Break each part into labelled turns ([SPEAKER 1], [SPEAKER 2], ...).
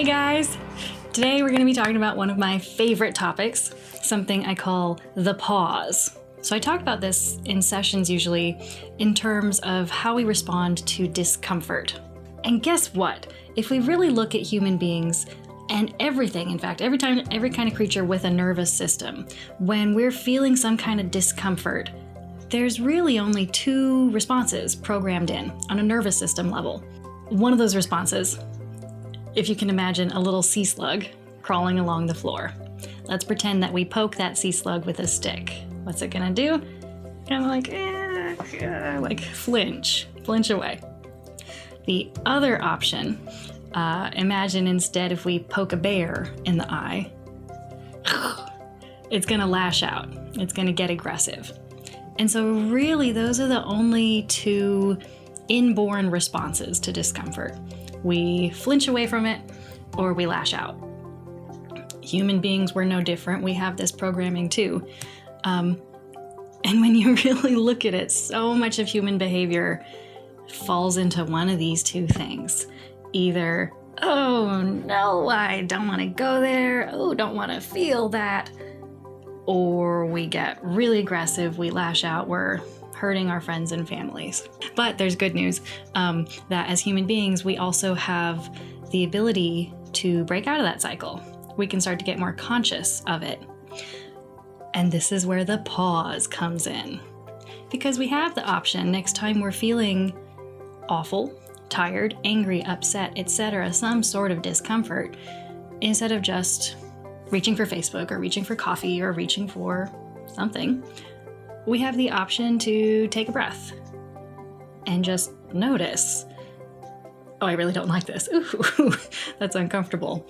[SPEAKER 1] Hey guys! Today we're going to be talking about one of my favorite topics, something I call the pause. So I talk about this in sessions usually in terms of how we respond to discomfort. And guess what? If we really look at human beings and everything, in fact, every kind of creature with a nervous system, when we're feeling some kind of discomfort, there's really only two responses programmed in on a nervous system level. One of those responses, if you can imagine a little sea slug crawling along the floor. Let's pretend that we poke that sea slug with a stick. What's it gonna do? Kind of like flinch away. The other option, imagine instead if we poke a bear in the eye, it's gonna lash out. It's gonna get aggressive. And so really those are the only two inborn responses to discomfort. We flinch away from it or we lash out. Human beings, we're no different. We have this programming too. And when you really look at it, so much of human behavior falls into one of these two things. Either, oh no, I don't want to go there. Oh, don't want to feel that. Or we get really aggressive, we lash out, we're hurting our friends and families. But there's good news that as human beings, we also have the ability to break out of that cycle. We can start to get more conscious of it. And this is where the pause comes in. Because we have the option next time we're feeling awful, tired, angry, upset, etc., some sort of discomfort, instead of just reaching for Facebook or reaching for coffee or reaching for something, we have the option to take a breath and just notice, oh, I really don't like this. Ooh, that's uncomfortable.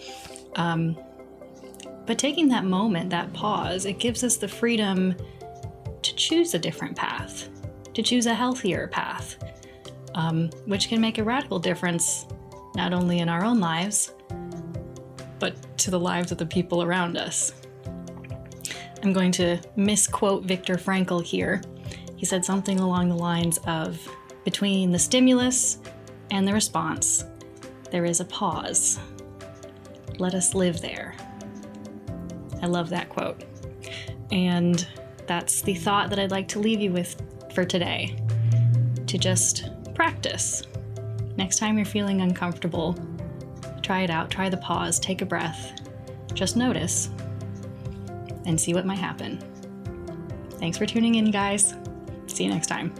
[SPEAKER 1] But taking that moment, that pause, it gives us the freedom to choose a different path, to choose a healthier path, which can make a radical difference, not only in our own lives, but to the lives of the people around us. I'm going to misquote Viktor Frankl here. He said something along the lines of, between the stimulus and the response, there is a pause. Let us live there. I love that quote. And that's the thought that I'd like to leave you with for today. To just practice. Next time you're feeling uncomfortable, try it out, try the pause, take a breath, just notice, and see what might happen. Thanks for tuning in, guys. See you next time.